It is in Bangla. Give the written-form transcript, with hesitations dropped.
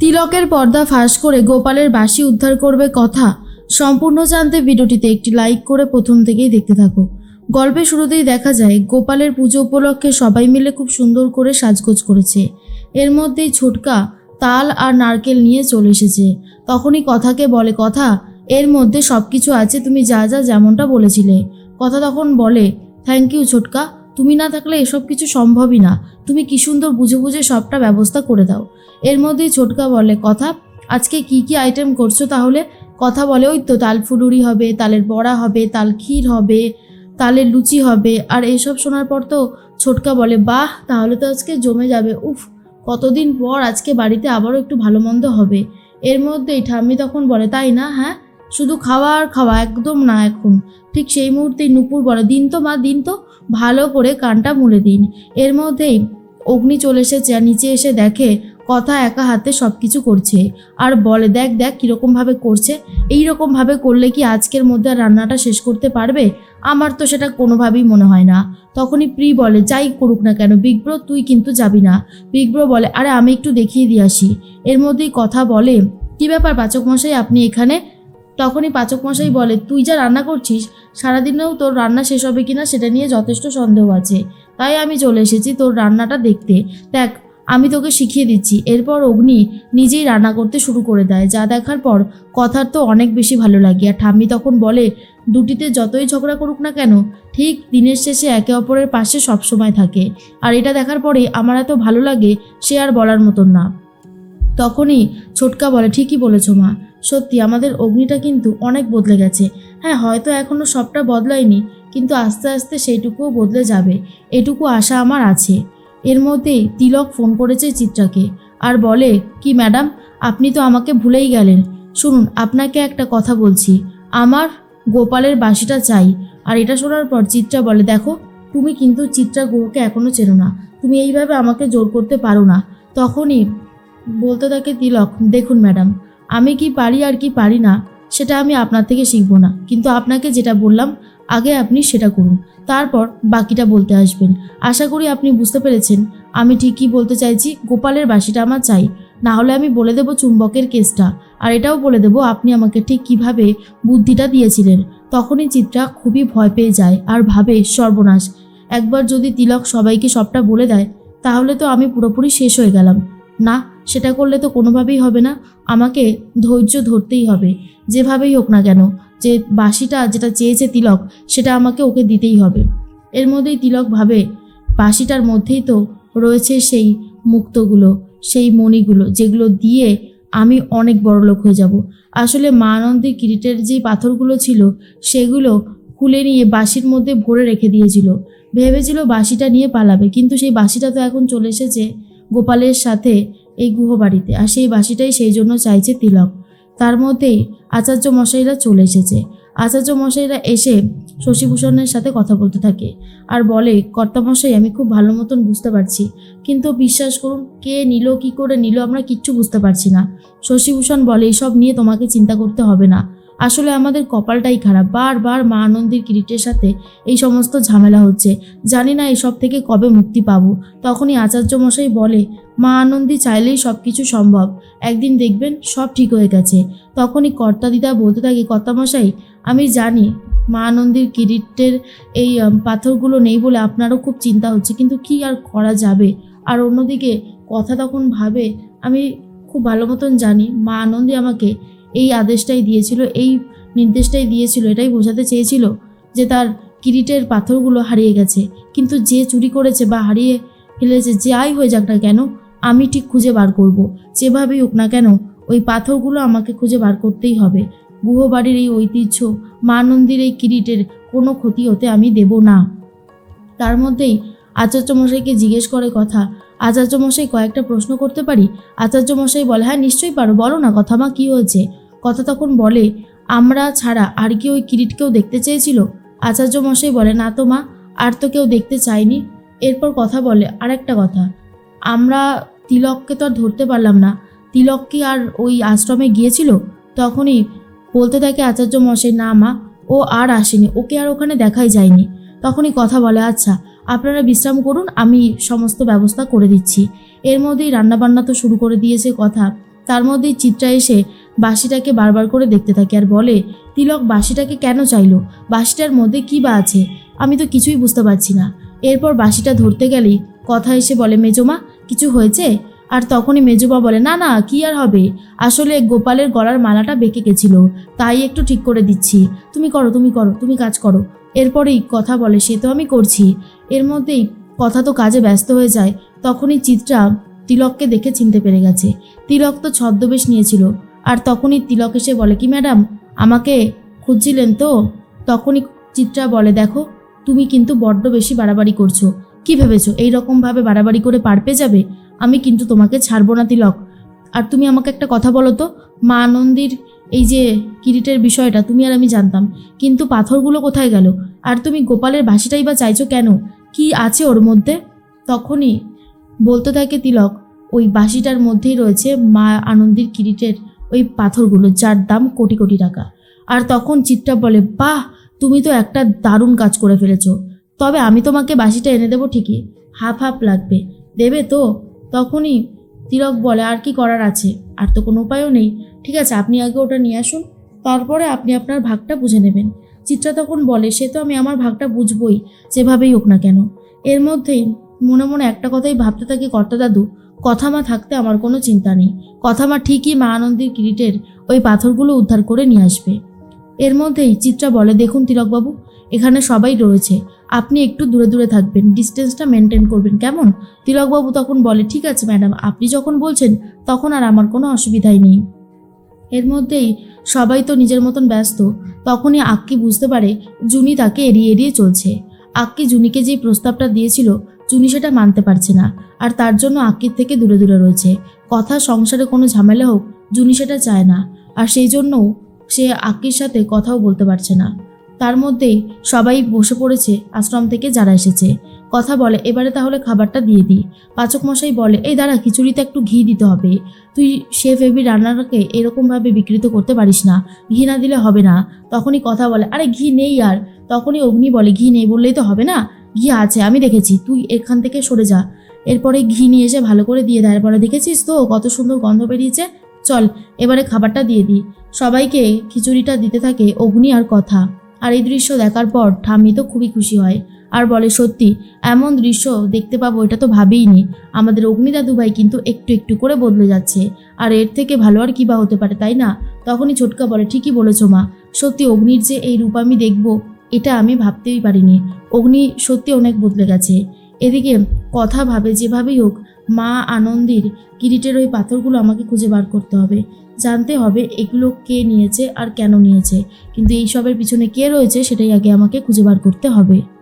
তিলকের পর্দা ফাঁস করে গোপালের বাঁশি উদ্ধার করবে কথা সম্পূর্ণ জানতে ভিডিওটিতে একটি লাইক করে প্রথম থেকেই দেখতে থাকো। গল্পের শুরুতেই দেখা যায় গোপালের পুজো উপলক্ষে সবাই মিলে খুব সুন্দর করে সাজগোজ করেছে। এর মধ্যেই ছোটকা তাল আর নারকেল নিয়ে চলে এসেছে। তখনই কথাকে বলে, কথা এর মধ্যে সব কিছু আছে, তুমি যা যা যেমনটা বলেছিলে। কথা তখন বলে, থ্যাংক ইউ ছোটকা, তুমি না থাকলে এসব কিছু সম্ভবই না। তুমি কি সুন্দর বুঝে বুঝে সবটা ব্যবস্থা করে দাও। এর মধ্যেই ছোটকা বলে, কথা আজকে কি কি আইটেম করছো তাহলে? কথা বলে, ওই তো তাল ফুলুরি হবে, তালের বড়া হবে, তাল ক্ষীর হবে, তালের লুচি হবে। আর এইসব শোনার পর তো ছোটকা বলে, বাহ, তাহলে তো আজকে জমে যাবে। উফ, কতদিন পর আজকে বাড়িতে আবারও একটু ভালো মন্দ হবে। এর মধ্যেই ঠাম্মি তখন বলে, তাই না? হ্যাঁ, শুধু খাওয়া আর খাওয়া, একদম না এখন। ঠিক সেই মুহূর্তেই নুপুর বলে, দিন তো মা, দিন তো, ভালো করে কানটা মুলে দিন। এর মধ্যেই অগ্নি চলে এসেছে আর নিচে এসে দেখে কথা একা হাতে সব কিছু করছে আর বলে, দেখ দেখ কীরকমভাবে করছে। এই রকমভাবে করলে কি আজকের মধ্যে আর রান্নাটা শেষ করতে পারবে? আমার তো সেটা কোনোভাবেই মনে হয় না। তখনই প্রি বলে, যাই করুক না কেন বিগ ব্রো, তুই কিন্তু যাবি না। বিগ ব্রো বলে, আরে আমি একটু দেখিয়ে দিয়ে আসি। এর মধ্যেই কথা বলে, কি ব্যাপার পাচক মশাই, আপনি এখানে? তখনই পাচক মশাই বলে, তুই যা রান্না করছিস সারাদিনেও তোর রান্না শেষ হবে কিনা সেটা নিয়ে যথেষ্ট সন্দেহ আছে, তাই আমি চলে এসেছি তোর রান্নাটা দেখতে। দেখ, আমি তোকে শিখিয়ে দিচ্ছি। এরপর অগ্নি নিজেই রান্না করতে শুরু করে দেয়, যা দেখার পর কথার তো অনেক বেশি ভালো লাগে। আর ঠাম্মি তখন বলে, দুটিতে যতই ঝগড়া করুক না কেন, ঠিক দিনের শেষে একে অপরের পাশে সবসময় থাকে। আর এটা দেখার পরে আমার এত ভালো লাগে সে আর বলার মতন না। তখনই ছোটকা বলে, ঠিকই বলেছ মা, সত্যি আমাদের অগ্নিটা কিন্তু অনেক বদলে গেছে। হ্যাঁ, হয়তো এখনও সবটা বদলায়নি, কিন্তু আস্তে আস্তে সেইটুকুও বদলে যাবে, এটুকু আশা আমার আছে। এর মধ্যেই তিলক ফোন করেছে চিত্রাকে আর বলে, কি ম্যাডাম, আপনি তো আমাকে ভুলেই গেলেন। শুনুন, আপনাকে একটা কথা বলছি, আমার গোপালের বাঁশিটা চাই। আর এটা শোনার পর চিত্রা বলে, দেখো, তুমি কিন্তু চিত্রা গুহকে এখনও চেনো না, তুমি এইভাবে আমাকে জোর করতে পারো না। তখনই বলতে থাকে তিলক, দেখুন ম্যাডাম, আমি কি পারি আর কি পারি না সেটা আমি আপনার থেকে শিখবো না, কিন্তু আপনাকে যেটা বললাম আগে আপনি সেটা করুন, তারপর বাকিটা বলতে আসবেন। আশা করি আপনি বুঝতে পেরেছেন আমি ঠিক কী বলতে চাইছি। গোপালের বাঁশিটা আমার চাই, না হলে আমি বলে দেবো চুম্বকের কেসটা, আর এটাও বলে দেবো আপনি আমাকে ঠিক কিভাবে বুদ্ধিটা দিয়েছিলেন। তখনই চিত্রা খুবই ভয় পেয়ে যায় আর ভাবে, সর্বনাশ, একবার যদি তিলক সবাইকে সবটা বলে দেয় তাহলে তো আমি পুরোপুরি শেষ হয়ে গেলাম। না, সেটা করলে তো কোনোভাবেই হবে না, আমাকে ধৈর্য ধরতেই হবে, যেভাবেই হোক না কেন, যে বাঁশিটা যেটা চেয়েছে তিলক সেটা আমাকে ওকে দিতেই হবে। এর মধ্যেই তিলক ভাবে, বাঁশিটার মধ্যেই তো রয়েছে সেই মুক্তগুলো, সেই মণিগুলো, যেগুলো দিয়ে আমি অনেক বড়লোক হয়ে যাব। আসলে মা আনন্দীর কিরিটের যেই পাথরগুলো ছিল সেগুলো খুলে নিয়ে বাঁশির মধ্যে ভরে রেখে দিয়েছিল, ভেবেছিল বাঁশিটা নিয়ে পালাবে, কিন্তু সেই বাঁশিটা তো এখন চলে এসেছে গোপালের সাথে এই গুহবাড়িতে, আর সেই বাঁশিটাই সেই জন্য চাইছে তিলক। তার মধ্যেই আচার্য মশাইরা চলে এসেছে। আচার্য মশাইরা এসে শশীভূষণের সাথে কথা বলতে থাকে আর বলে, কর্তামশাই, আমি খুব ভালো মতন বুঝতে পারছি, কিন্তু বিশ্বাস করুন, কে নিল, কি করে নিল, আমরা কিচ্ছু বুঝতে পারছি না। শশীভূষণ বলে, এইসব নিয়ে তোমাকে চিন্তা করতে হবে না, আসলে আমাদের কপালটাই খারাপ, বারবার মা আনন্দীর কিরিটের সাথে এই সমস্ত ঝামেলা হচ্ছে, জানি না এসব থেকে কবে মুক্তি পাবো। তখনই আচার্য মশাই বলে, মা আনন্দী চাইলেই সব কিছু সম্ভব, একদিন দেখবেন সব ঠিক হয়ে গেছে। তখনই কর্তা দিদা বলতে থাকে, কর্তামশাই, আমি জানি মা আনন্দীর কিরিটের এই পাথরগুলো নেই বলে আপনারও খুব চিন্তা হচ্ছে, কিন্তু কি আর করা যাবে। আর অন্যদিকে কথা তখন ভাবে, আমি খুব ভালো মতন জানি মা আনন্দী আমাকে এই আদেশটাই দিয়েছিল, এই নির্দেশটাই দিয়েছিল, এটাই বোঝাতে চেয়েছিল যে তার কিরিটের পাথরগুলো হারিয়ে গেছে, কিন্তু যে চুরি করেছে বা হারিয়ে ফেলেছে, যাই হয়ে যাক না কেন, আমি ঠিক খুঁজে বার করব, যেভাবেই হোক না কেন ওই পাথরগুলো আমাকে খুঁজে বার করতেই হবে। গুহবাড়ির এই ঐতিহ্য, মা আনন্দীর এই কিরিটের কোনো ক্ষতি হতে আমি দেব না। তার মধ্যেই আচার্যমশাইকে জিজ্ঞেস করে কথা, আচার্যমশাই, কয়েকটা প্রশ্ন করতে পারি? আচার্যমশাই বলে, হ্যাঁ নিশ্চয়ই পারো, বলো না কথা মা, কী হয়েছে? কথা তখন বলে, আমরা ছাড়া আর কি ওই কিরিটকেও দেখতে চেয়েছিল? আচার্যমশাই বলে, না তো মা, আর তো কেউ দেখতে চায়নি। এরপর কথা বলে, আরেকটা কথা, আমরা তিলককে তো আর ধরতে পারলাম না, তিলক কি আর ওই আশ্রমে গিয়েছিল? তখনই বলতে থাকে আচার্য মশাই, না মা, ও আর আসেনি, ওকে আর ওখানে দেখাই যায়নি। তখনই কথা বলে, আচ্ছা আপনারা বিশ্রাম করুন, আমি সমস্ত ব্যবস্থা করে দিচ্ছি। এর মধ্যেই রান্নাবান্না তো শুরু করে দিয়েছে কথা। তার মধ্যেই চিত্রা এসে বাঁশিটাকে বারবার করে দেখতে থাকে আর বলে, তিলক বাঁশিটাকে কেন চাইলো? বাঁশিটার মধ্যে কী বা আছে? আমি তো কিছুই বুঝতে পারছি না। এরপর বাঁশিটা ধরতে গেলেই কথা এসে বলে, মেজমা কিছু হয়েছে? আর তখনই মেজমা বলে, না না, কি আর হবে, আসলে গোপালের গলার মালাটা বেঁকে গেছিল, তাই একটু ঠিক করে দিচ্ছি। তুমি করো, তুমি কাজ করো। এরপরেই কথা বলে, সে তো আমি করছি। এর মধ্যেই কথা তো কাজে ব্যস্ত হয়ে যায়। তখনই চিত্রা তিলককে দেখে চিনতে পেরে গেছে। তিলক তো ছদ্মবেশ নিয়েছিল। আর তখনই তিলক এসে বলে, কি ম্যাডাম, আমাকে খুঁজছিলেন তো? তখনই চিত্রা বলে, দেখো তুমি কিন্তু বড্ড বেশি বাড়াবাড়ি করছো। কি ভেবেছো এই রকমভাবে বাড়াবাড়ি করে পার পেয়ে যাবে? আমি কিন্তু তোমাকে ছাড়বো না তিলক। আর তুমি আমাকে একটা কথা বলো তো, মা আনন্দীর এই যে কিরিটের বিষয়টা তুমি আর আমি জানতাম, কিন্তু পাথরগুলো কোথায় গেল? আর তুমি গোপালের বাঁশিটাই বা চাইছো কেন? কি আছে ওর মধ্যে? তখনই বলতে থাকে তিলক, ওই বাঁশিটার মধ্যেই রয়েছে মা আনন্দীর কিরিটের ওই পাথরগুলো, যার দাম কোটি কোটি টাকা। আর তখন চিত্রা বলে, বাহ, তুমি তো একটা দারুণ কাজ করে ফেলেছো। তবে আমি তোমাকে বাঁশিটা এনে দেবো ঠিকই, হাফ হাফ লাগবে, দেবে তো? তখনই তিলক বলে, আর কি করার আছে, আর তো কোনো উপায়ও নেই। ঠিক আছে, আপনি আগে ওটা নিয়ে আসুন, তারপরে আপনি আপনার ভাগটা বুঝে নেবেন। চিত্রা তখন বলে, সে তো আমি আমার ভাগটা বুঝবই, যেভাবেই হোক না কেন। এর মধ্যেই মনে মনে একটা কথাই ভাবতে থাকে কর্তা দাদু, কথা মা থাকতে আমার কোনো চিন্তা নেই। কথা মা ঠিকই মা আনন্দীর কিরিটের ওই পাথরগুলো উদ্ধার করে নিয়ে আসবে। এর মধ্যেই চিত্রা বলে, দেখুন তিলকবাবু, এখানে সবাই রয়েছে, আপনি একটু দূরে দূরে থাকবেন, ডিস্টেন্সটা মেনটেন করবেন, কেমন? তিলকবাবু তখন বলে, ঠিক আছে ম্যাডাম, আপনি যখন বলছেন তখন আর আমার কোনো অসুবিধাই নেই। এর মধ্যেই সবাই তো নিজের মতন ব্যস্ত। তখনই আক্কি বুঝতে পারে জুনি তাকে এড়িয়ে এড়িয়ে চলছে। আক্কি জুনিকে যেই প্রস্তাবটা দিয়েছিল, জুনি সেটা মানতে পারছে না, আর তার জন্য আক্কির থেকে দূরে দূরে রয়েছে। কথা সংসারে কোনো ঝামেলা হোক, জুনি সেটা চায় না, আর সেই জন্যও সে আক্কির সাথে কথাও বলতে পারছে না। তার মধ্যেই সবাই বসে পড়েছে আশ্রম থেকে যারা এসেছে। কথা বলে, এবারে তাহলে খাবারটা দিয়ে দিই। পাচক মশাই বলে, এই দাঁড়া, খিচুড়িতে একটু ঘি দিতে হবে। তুই শেফ এবি রান্নাটাকে এরকমভাবে বিকৃত করতে পারিস না, ঘি না দিলে হবে না। তখনই কথা বলে, আরে ঘি নেই আর। তখনই অগ্নি বলে, ঘি নেই বললেই তো হবে না, ঘি আছে, আমি দেখেছি, তুই এখান থেকে সরে যা। এরপরে ঘি নিয়ে এসে ভালো করে দিয়ে দেয়, পরে দেখেছিস তো কত সুন্দর গন্ধ বেরিয়েছে, চল এবারে খাবারটা দিয়ে দিই। সবাইকে খিচুড়িটা দিতে থাকে অগ্নি আর কথা। আর এই দৃশ্য দেখার পর ঠাম্মি তো খুবই খুশি হয় আর বলে, সত্যি এমন দৃশ্য দেখতে পাবো এটা তো ভাবিইনি। আমাদের অগ্নি দাদুভাই কিন্তু একটু একটু করে বদলে যাচ্ছে, আর এর থেকে ভালো আর কি বা হতে পারে, তাই না? তখনই ছোটকা বলে, ঠিকই বলেছো মা, সত্যি অগ্নির যে এই রূপ আমি দেখবো এটা আমি ভাবতেই পারিনি। অগ্নি সত্যি অনেক বদলে গেছে। এদিকে কথা ভাবে, যেভাবেই হোক মা আনন্দীর কিরিটের ওই পাথরগুলো আমাকে খুঁজে বার করতে হবে, জানতে হবে এগুলো কে নিয়েছে আর কেন নিয়েছে, কিন্তু এইসবের পিছনে কে রয়েছে সেটাই আগে আমাকে খুঁজে বার করতে হবে।